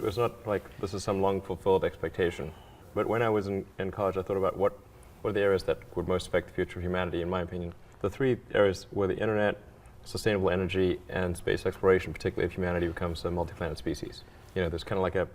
was not like this is some long fulfilled expectation. But when I was in college, I thought about what are the areas that would most affect the future of humanity, in my opinion. The three areas were the internet, sustainable energy, and space exploration, particularly if humanity becomes a multi-planet species. You know, there's kind of like a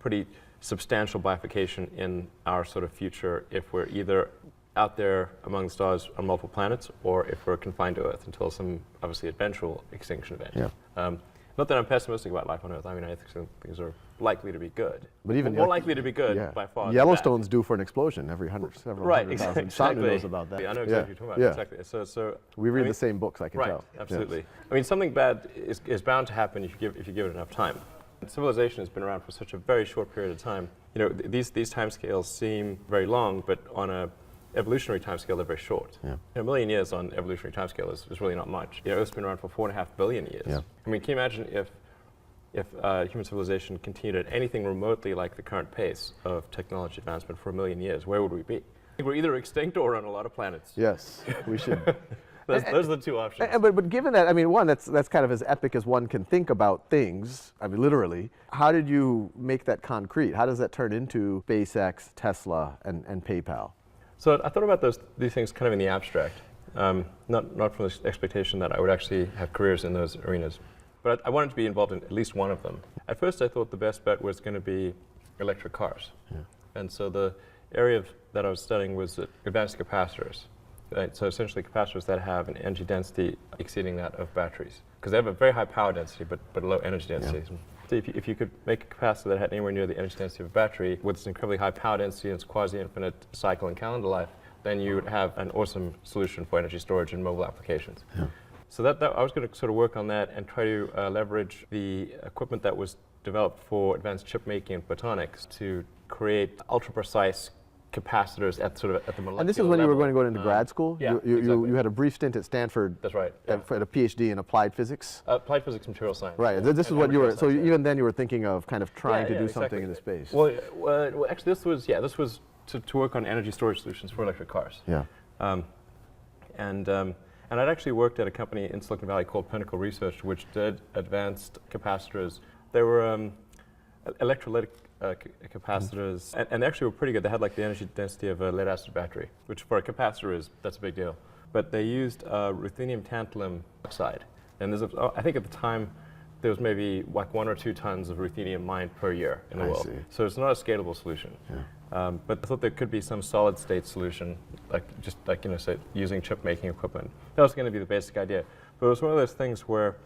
pretty substantial bifurcation in our sort of future if we're either out there among the stars on multiple planets or if we're confined to Earth until some obviously eventual extinction event. Yeah. Not that I'm pessimistic about life on Earth. I mean, I think some things are likely to be good. But even more likely to be good by far. Yellowstone's due for an explosion every several right, hundred thousand. Exactly. Sandra knows about that. I know exactly what you're talking about. Exactly. So we read the same books, I can right, tell. Absolutely. Yes. I mean, something bad is bound to happen if you give it enough time. Civilization has been around for such a very short period of time. You know, these timescales seem very long, but on a evolutionary timescale, they're very short. Yeah. A million years on evolutionary timescale is really not much. You know, Earth's been around for 4.5 billion years. Yeah. I mean, can you imagine if human civilization continued at anything remotely like the current pace of technology advancement for a million years? Where would we be? I think we're either extinct or on a lot of planets. Yes, we should. Those are the two options. But given that, I mean, one, that's kind of as epic as one can think about things, I mean, literally. How did you make that concrete? How does that turn into SpaceX, Tesla, and PayPal? So I thought about these things kind of in the abstract, not from the expectation that I would actually have careers in those arenas. But I wanted to be involved in at least one of them. At first, I thought the best bet was going to be electric cars. Yeah. And so the area that I was studying was advanced capacitors. Right? So essentially capacitors that have an energy density exceeding that of batteries. Because they have a very high power density, but a low energy density. Yeah. So if you could make a capacitor that had anywhere near the energy density of a battery with this incredibly high power density and its quasi-infinite cycle and calendar life, then you would have an awesome solution for energy storage in mobile applications. Yeah. So that I was going to sort of work on that and try to leverage the equipment that was developed for advanced chip making and photonics to create ultra-precise capacitors at the molecular level. And this is when you were going to go into grad school? Yeah, you had a brief stint at Stanford. That's right. Yeah. At a PhD in applied physics? Applied physics, material science. Right. This is what you were, so even then you were thinking of kind of trying to do something in the space. Well, actually this was to work on energy storage solutions for electric cars. Yeah. And I'd actually worked at a company in Silicon Valley called Pinnacle Research, which did advanced capacitors. They were electrolytic capacitors, and they actually were pretty good. They had like the energy density of a lead-acid battery, which for a capacitor that's a big deal. But they used ruthenium tantalum oxide, and I think at the time there was maybe like 1 or 2 tons of ruthenium mined per year in the world. So it's not a scalable solution. Yeah. But I thought there could be some solid-state solution, say using chip-making equipment. That was going to be the basic idea. But it was one of those things where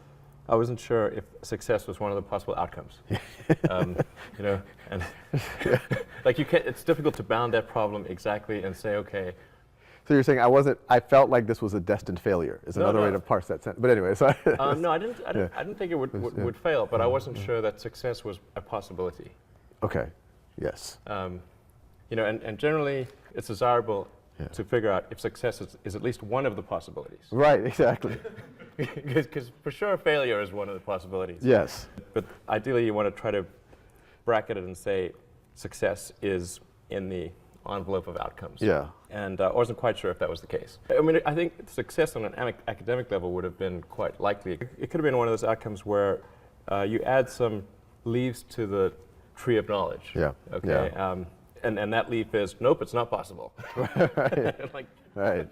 I wasn't sure if success was one of the possible outcomes. You know, and like it's difficult to bound that problem exactly and say, okay. So you're saying I felt like this was a destined failure, is another way to parse that sentence. But anyway, sorry. No, I didn't think it would fail, but I wasn't sure that success was a possibility. Okay, yes. You know, and generally it's desirable to figure out if success is at least one of the possibilities. Right, exactly. Because for sure failure is one of the possibilities. Yes. But ideally you want to try to bracket it and say success is in the envelope of outcomes. Yeah. And I wasn't quite sure if that was the case. I mean, I think success on an academic level would have been quite likely. It could have been one of those outcomes where you add some leaves to the tree of knowledge. Yeah. Okay. Yeah. And that leaf is, nope, it's not possible. Right. Like, right.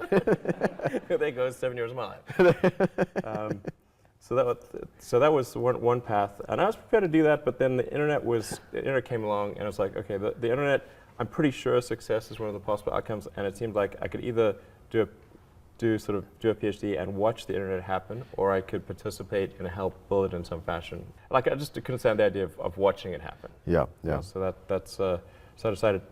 There goes 7 years of my life. So that was one path, and I was prepared to do that. But then the internet came along, and I was like, okay, the internet. I'm pretty sure success is one of the possible outcomes, and it seemed like I could either do a PhD and watch the internet happen, or I could participate and help build it in some fashion. Like I just couldn't stand the idea of watching it happen. Yeah, yeah. So so I decided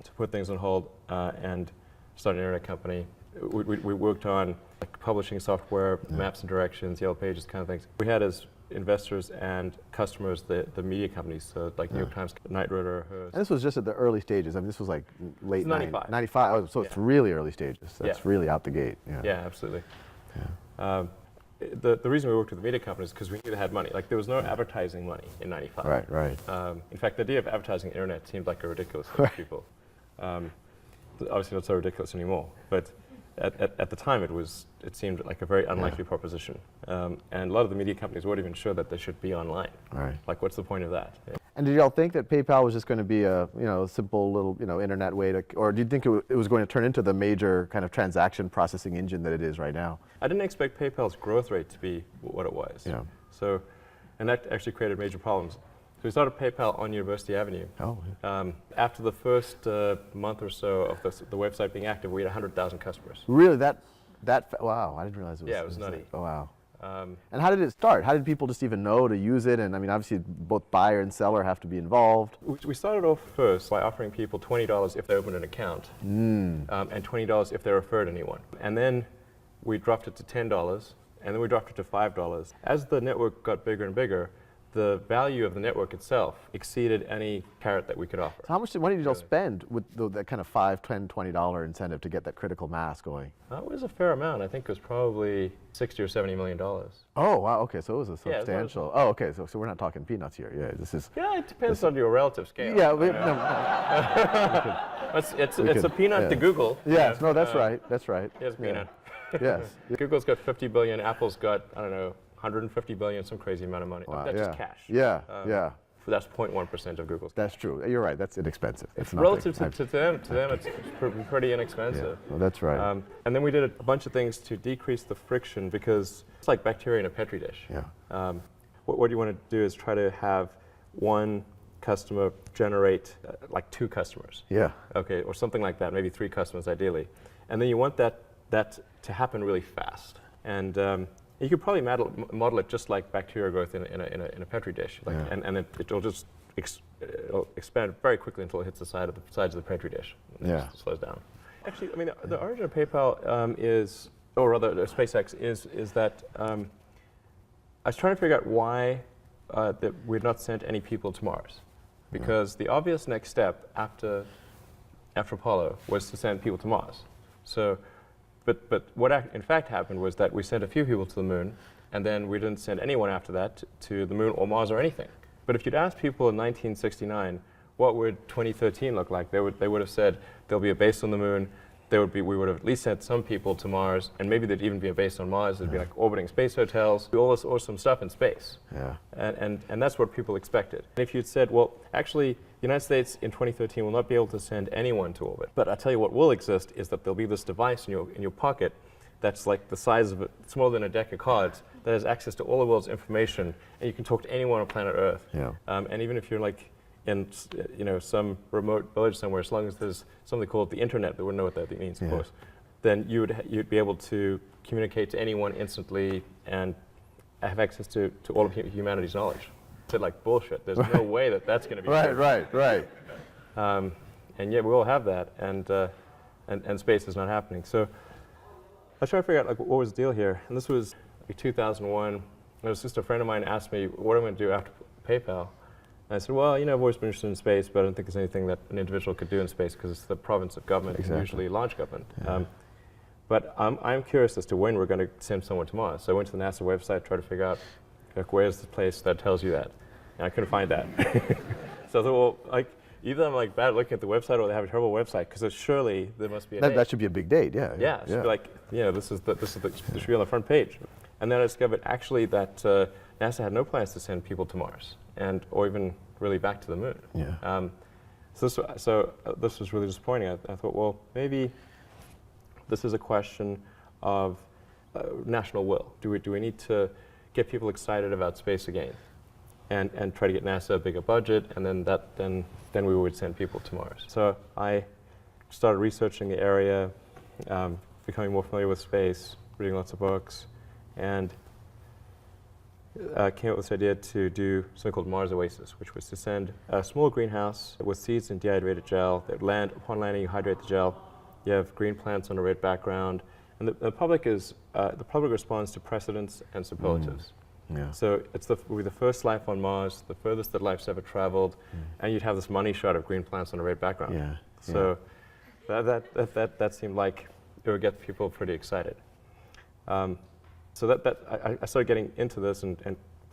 to put things on hold and start an internet company. We worked on like publishing software, maps and directions, Yellow Pages, kind of things. We had as investors and customers the media companies, so like New York Times, Knight Ridder, Hearst. And this was just at the early stages. I mean, this was like late 95. 95. Oh, so it's really early stages. That's really out the gate. Yeah. Yeah, absolutely. Yeah. The reason we worked with the media companies is because we knew they had money. Like there was no advertising money in 95. Right, right. In fact, the idea of advertising the internet seemed like a ridiculous thing to people. Obviously not so ridiculous anymore, but at the time it seemed like a very unlikely proposition. And a lot of the media companies weren't even sure that they should be online. Right. Like what's the point of that? And did y'all think that PayPal was just going to be a simple little internet way to, or do you think it was going to turn into the major kind of transaction processing engine that it is right now? I didn't expect PayPal's growth rate to be what it was. Yeah. So, and that actually created major problems. So we started PayPal on University Avenue. Oh. Yeah. After the first month or so of the website being active, we had 100,000 customers. Really? Wow, I didn't realize it was. Yeah, it was nutty. Oh, wow. And how did it start? How did people just even know to use it? And I mean, obviously, both buyer and seller have to be involved. We started off first by offering people $20 if they opened an account, and $20 if they referred anyone. And then we dropped it to $10, and then we dropped it to $5. As the network got bigger and bigger, the value of the network itself exceeded any carrot that we could offer. So how much money did y'all spend with that kind of $5, $10, $20 incentive to get that critical mass going? That was a fair amount. I think it was probably $60 or $70 million. Oh, wow. Okay, so it was a Yeah, substantial. Oh, okay. So we're not talking peanuts here. Yeah, this is. Yeah, it depends on your relative scale. Yeah, it's a peanut to Google. Yes, no, that's right. That's right. Here's a peanut. Yes. Google's got 50 billion. Apple's got, I don't know, 150 billion, some crazy amount of money. Wow, That's just cash. Yeah, That's 0.1% of Google's. That's true. You're right. That's inexpensive. It's relative to them, it's pretty inexpensive. Yeah. Well, that's right. And then we did a bunch of things to decrease the friction because it's like bacteria in a petri dish. Yeah. What you want to do is try to have one customer generate like 2 customers. Yeah. Okay, or something like that, maybe 3 customers ideally. And then you want that to happen really fast. And you could probably model it just like bacteria growth in a petri dish, and it'll just it'll expand very quickly until it hits the sides of the petri dish. And it just slows down. Actually, I mean, the origin of PayPal is, or rather, SpaceX is that I was trying to figure out why that we'd not sent any people to Mars, because the obvious next step after Apollo was to send people to Mars. So. But what in fact happened was that we sent a few people to the moon, and then we didn't send anyone after that to the moon or Mars or anything. But if you'd asked people in 1969, what would 2013 look like? They would have said there'll be a base on the moon. We would have at least sent some people to Mars, and maybe there'd even be a base on Mars. There'd be like orbiting space hotels, do all this awesome stuff in space. Yeah. And that's what people expected. And if you'd said, well, actually, the United States in 2013 will not be able to send anyone to orbit. But I tell you what will exist is that there'll be this device in your pocket that's like the size of it's more than a deck of cards that has access to all the world's information, and you can talk to anyone on planet Earth. Yeah. And even if you're like in some remote village somewhere, as long as there's something called the internet, they wouldn't know what that means, of course, then you'd be able to communicate to anyone instantly and have access to all of humanity's knowledge. Said like bullshit. There's no way that's going to be Right. And yet we all have that, and space is not happening. So I was trying to figure out like what was the deal here, and this was like 2001. And it was just a friend of mine asked me what I'm going to do after PayPal. And I said, well, I've always been interested in space, but I don't think there's anything that an individual could do in space because it's the province of government, and usually large government. Yeah. But I'm curious as to when we're going to send someone to Mars. So I went to the NASA website, tried to figure out like where's the place that tells you that, and I couldn't find that. So I thought, well, like either I'm like bad at looking at the website, or they have a terrible website because surely there must be a date. That should be a big date. Yeah. Yeah, it should be like this should be on the front page. And then I discovered actually that NASA had no plans to send people to Mars, or even really back to the moon. Yeah. So this was really disappointing. I thought, well, maybe this is a question of national will. Do we need to get people excited about space again, and try to get NASA a bigger budget, and then we would send people to Mars. So I started researching the area, becoming more familiar with space, reading lots of books, and came up with this idea to do something called Mars Oasis, which was to send a small greenhouse with seeds and dehydrated gel. That upon landing, you hydrate the gel. You have green plants on a red background, and the public responds to precedents and superlatives. Yeah. So we're the first life on Mars, the furthest that life's ever traveled, and you'd have this money shot of green plants on a red background. Yeah. So that seemed like it would get people pretty excited. So I started getting into this and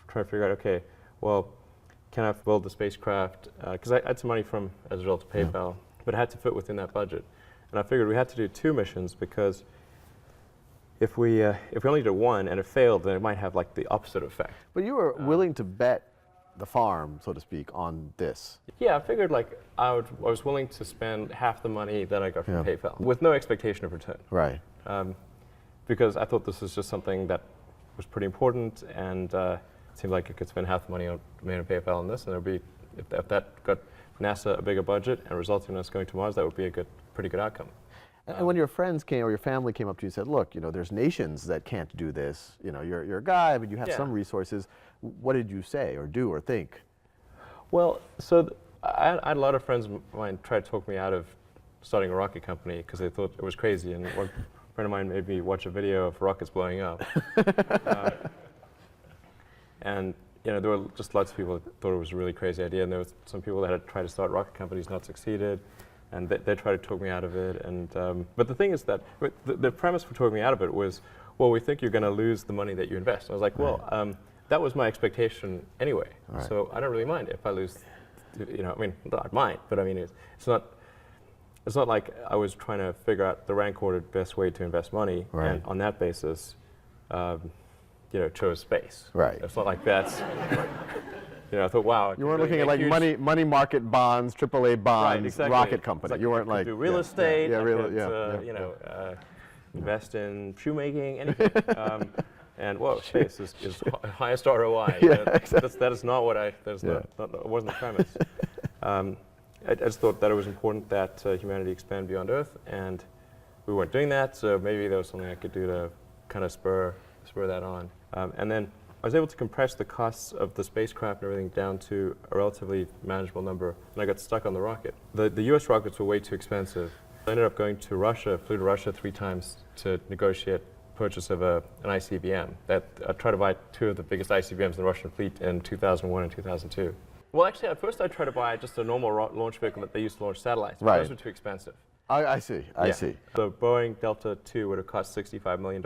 trying to figure out, okay, well, can I build the spacecraft? Because I had some money as a result of PayPal, but it had to fit within that budget. And I figured we had to do 2 missions because if we only did one and it failed, then it might have like the opposite effect. But you were willing to bet the farm, so to speak, on this. Yeah, I figured like I was willing to spend half the money that I got from Yeah. PayPal with no expectation of return. Right. Because I thought this was just something that was pretty important, and it seemed like I could spend half the money on PayPal on this, and there'd be, if that got NASA a bigger budget and resulted in us going to Mars, that would be a pretty good outcome. And when your friends came or your family came up to you and said, look, there's nations that can't do this, you're a guy, but you have some resources, what did you say or do or think? Well, so I had a lot of friends of mine try to talk me out of starting a rocket company because they thought it was crazy, and one friend of mine made me watch a video of rockets blowing up. And there were just lots of people that thought it was a really crazy idea, and there was some people that had tried to start rocket companies, not succeeded. And they tried to talk me out of it. And but the thing is that the premise for talking me out of it was, well, we think you're going to lose the money that you invest. And I was like, well, that was my expectation anyway. Right. So I don't really mind if I lose. I mean, not mind, but I mean, it's not like I was trying to figure out the rank ordered best way to invest money, and on that basis, chose space. Right. It's not like that's. I thought, wow. You weren't looking at like money market bonds, AAA bonds, right, exactly. rocket company. Like you weren't like do real estate. Yeah, invest in shoemaking, anything. And space is highest ROI. Exactly. That is not what it wasn't the premise. I just thought that it was important that humanity expand beyond Earth, and we weren't doing that. So maybe there was something I could do to kind of spur that on. And then I was able to compress the costs of the spacecraft and everything down to a relatively manageable number, and I got stuck on the rocket. The US rockets were way too expensive. I ended up going to Russia, flew to Russia 3 times to negotiate purchase of an ICBM. I tried to buy 2 of the biggest ICBMs in the Russian fleet in 2001 and 2002. Well, actually, at first I tried to buy just a normal launch vehicle that they used to launch satellites, but those were too expensive. I see. The Boeing Delta II would have cost $65 million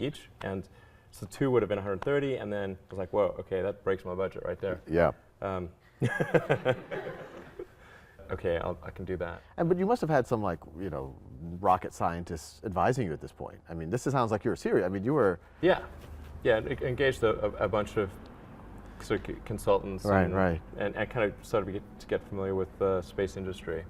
each, and so 2 would have been 130, and then I was like, whoa, okay, that breaks my budget right there. Yeah. Okay, I can do that. But you must have had some rocket scientists advising you at this point. I mean, this sounds like you were serious. I mean, you were. Yeah, engaged a bunch of sort of consultants. And I kind of started to get familiar with the space industry.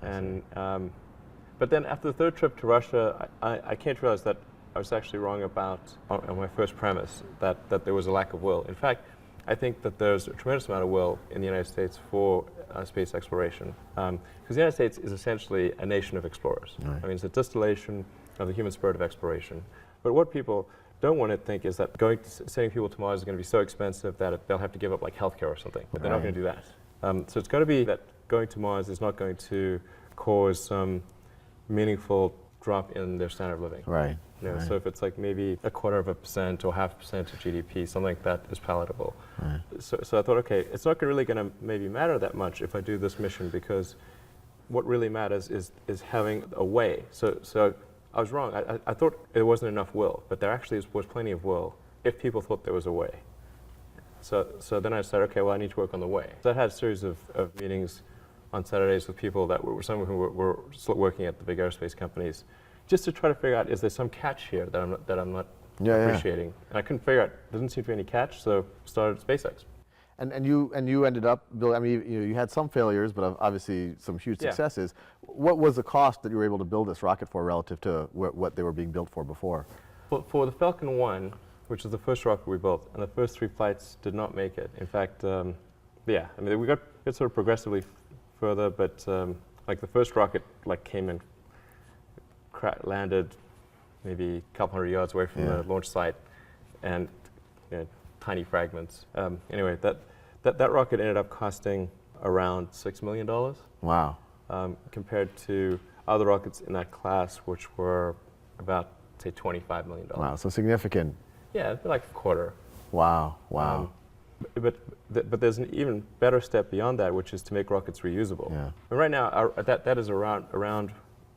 But then after the 3rd trip to Russia, I came to realize that I was actually wrong about on my first premise that there was a lack of will. In fact, I think that there's a tremendous amount of will in the United States for space exploration, because the United States is essentially a nation of explorers. Right. I mean, it's a distillation of the human spirit of exploration. But what people don't want to think is that sending people to Mars is going to be so expensive that they'll have to give up like healthcare or something. But they're not going to do that. So it's got to be that going to Mars is not going to cause some meaningful drop in their standard of living. Right. So if it's like maybe 0.25% or 0.5% of GDP, something like that is palatable. Right. So I thought, okay, it's not really going to maybe matter that much if I do this mission, because what really matters is having a way. So I was wrong. I thought there wasn't enough will, but there actually was plenty of will if people thought there was a way. So then I decided, okay, well, I need to work on the way. So I had a series of meetings on Saturdays with people that were some of whom were still working at the big aerospace companies, just to try to figure out, is there some catch here that I'm not appreciating? And I couldn't figure out. There didn't seem to be any catch, so started SpaceX. And you ended up building. I mean, you had some failures, but obviously some huge successes. What was the cost that you were able to build this rocket for relative to what they were being built for before? For the Falcon 1, which is the first rocket we built, and the first 3 flights did not make it. In fact, I mean, we got sort of progressively further, but like the first rocket came in. Landed maybe a couple hundred yards away from the launch site, and tiny fragments. Anyway, that rocket ended up costing around $6 million. Wow. Compared to other rockets in that class, which were about, say, $25 million. Wow, so significant. Yeah, like a quarter. Wow. But there's an even better step beyond that, which is to make rockets reusable. Yeah. And right now, that is around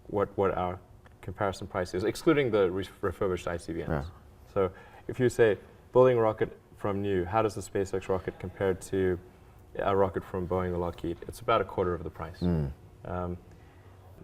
what our comparison price is, excluding the refurbished ICBMs. Yeah. So if you say building a rocket from new, how does the SpaceX rocket compare to a rocket from Boeing or Lockheed? It's about a quarter of the price.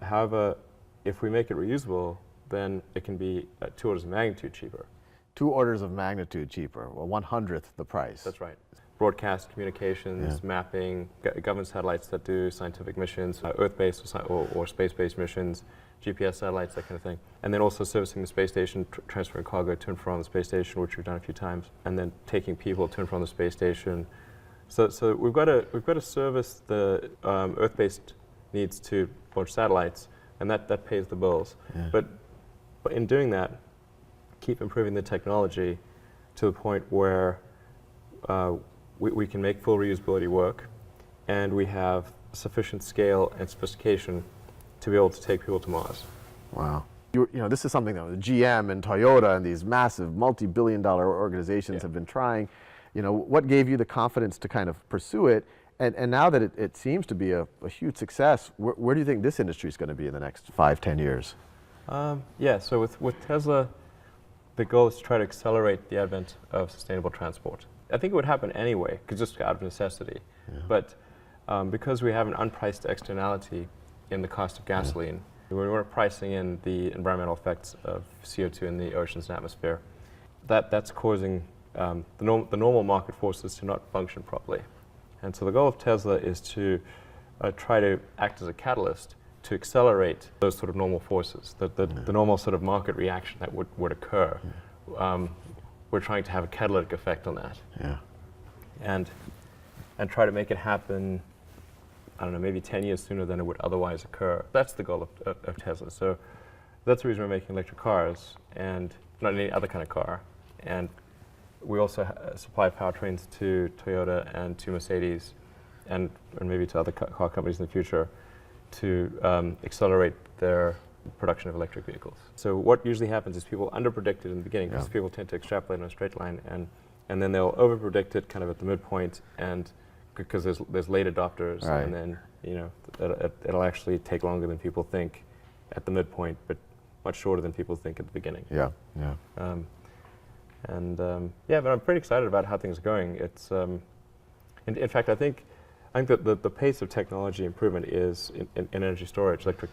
However, if we make it reusable, then it can be 2 orders of magnitude cheaper. 2 orders of magnitude cheaper, well, 1/100th the price. That's right. broadcast communications, mapping, government satellites that do scientific missions, Earth-based or space-based missions, GPS satellites, that kind of thing. And then also servicing the space station, transferring cargo to and from the space station, which we've done a few times, and then taking people to and from the space station. So we've got to service the Earth-based needs to launch satellites, and that pays the bills. Yeah. But in doing that, keep improving the technology to the point where we can make full reusability work, and we have sufficient scale and sophistication to be able to take people to Mars. Wow. You know, this is something that GM and Toyota and these massive multi-billion-dollar organizations have been trying. You know, what gave you the confidence to kind of pursue it? And now that it seems to be a huge success, where do you think this industry is going to be in the next 5-10 years? So with Tesla, the goal is to try to accelerate the advent of sustainable transport. I think it would happen anyway, just out of necessity. Yeah. But because we have an unpriced externality in the cost of gasoline, we weren't pricing in the environmental effects of CO2 in the oceans and atmosphere. That's causing the normal market forces to not function properly. And so the goal of Tesla is to try to act as a catalyst to accelerate those sort of normal forces, the normal sort of market reaction that would occur. We're trying to have a catalytic effect on that. Yeah. And try to make it happen, I don't know, maybe 10 years sooner than it would otherwise occur. That's the goal of Tesla. So that's the reason we're making electric cars and not any other kind of car. And we also supply powertrains to Toyota and to Mercedes and maybe to other car companies in the future to accelerate their production of electric vehicles. So what usually happens is people underpredict it in the beginning because people tend to extrapolate on a straight line, and then they'll overpredict it kind of at the midpoint, and because there's late adopters, and then it'll actually take longer than people think at the midpoint, but much shorter than people think at the beginning. Yeah. But I'm pretty excited about how things are going. It's in fact, I think that the pace of technology improvement is in energy storage, electric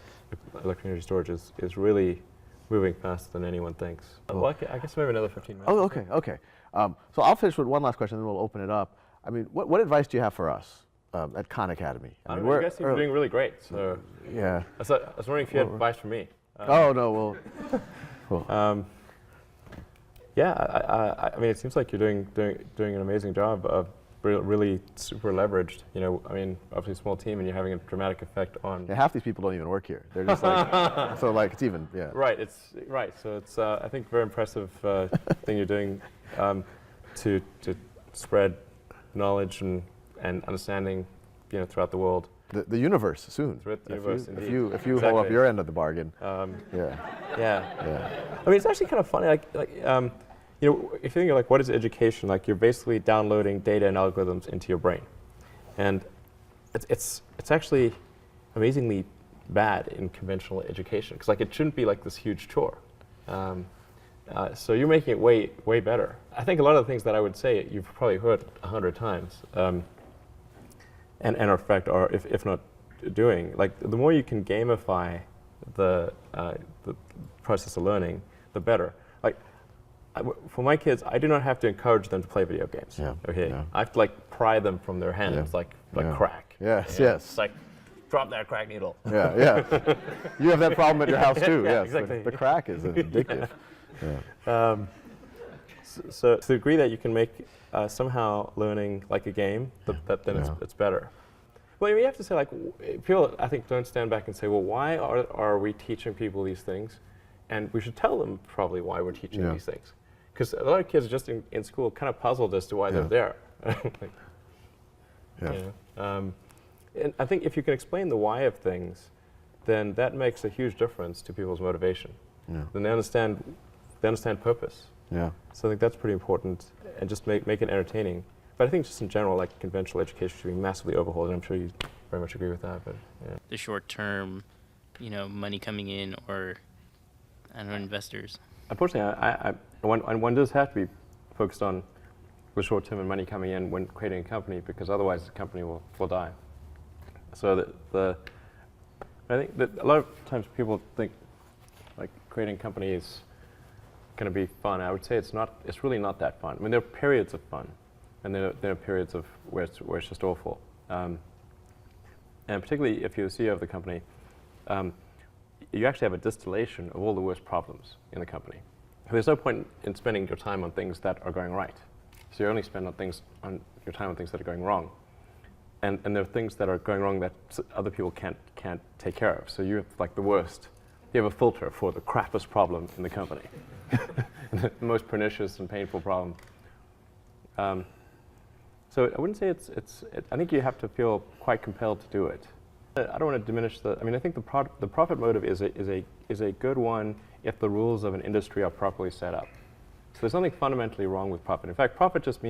energy storage is really moving faster than anyone thinks. Well, I guess maybe another 15 minutes. Oh, okay. So I'll finish with one last question, then we'll open it up. I mean, what advice do you have for us at Khan Academy? I mean, you guys seem to be doing really great. So yeah. I was wondering if you had advice for me. No, well. I mean, it seems like you're doing an amazing job of really super leveraged. You know, I mean, obviously a small team, and you're having a dramatic effect on. Yeah, half these people don't even work here. They're just like, so like it's even, yeah. Right. It's right. So it's I think very impressive thing you're doing to spread knowledge and understanding, throughout the world. The universe soon. Throughout the universe, if you hold up your end of the bargain. Yeah. I mean, it's actually kind of funny. If you think of what is education, you're basically downloading data and algorithms into your brain, and it's actually amazingly bad in conventional education because it shouldn't be this huge chore. So you're making it way better. I think a lot of the things that I would say you've probably heard 100 times, and in effect are if not doing. The more you can gamify the process of learning, the better. For my kids, I do not have to encourage them to play video games. I have to pry them from their hands, like crack. Yes. It's drop that crack needle. Yeah. You have that problem at your house too. Yeah, yes. exactly. The crack is addictive. So to the degree that you can make somehow learning like a game, then it's better. Well, you have to say people I think don't stand back and say, well, why are we teaching people these things? And we should tell them probably why we're teaching these things. Because a lot of kids are just in school kind of puzzled as to why they're there. And I think if you can explain the why of things, then that makes a huge difference to people's motivation. Then they understand purpose. So I think that's pretty important, and just make it entertaining. But I think just in general, conventional education should be massively overhauled, and I'm sure you very much agree with that. But the short term, money coming in, or investors. Unfortunately, one does have to be focused on the short term and money coming in when creating a company, because otherwise the company will die. So I think that a lot of times people think creating a company is going to be fun. I would say it's not. It's really not that fun. I mean, there are periods of fun, and there are periods of where it's just awful. And particularly if you're the CEO of the company, you actually have a distillation of all the worst problems in the company. There's no point in spending your time on things that are going right. So you only spend your time on things that are going wrong. And there are things that are going wrong that other people can't take care of. So you have like the worst. You have a filter for the crappiest problem in the company, the most pernicious and painful problem. So I wouldn't say I think you have to feel quite compelled to do it. I don't want to diminish I mean, I think the profit motive is a good one if the rules of an industry are properly set up. So there's nothing fundamentally wrong with profit. In fact, profit just means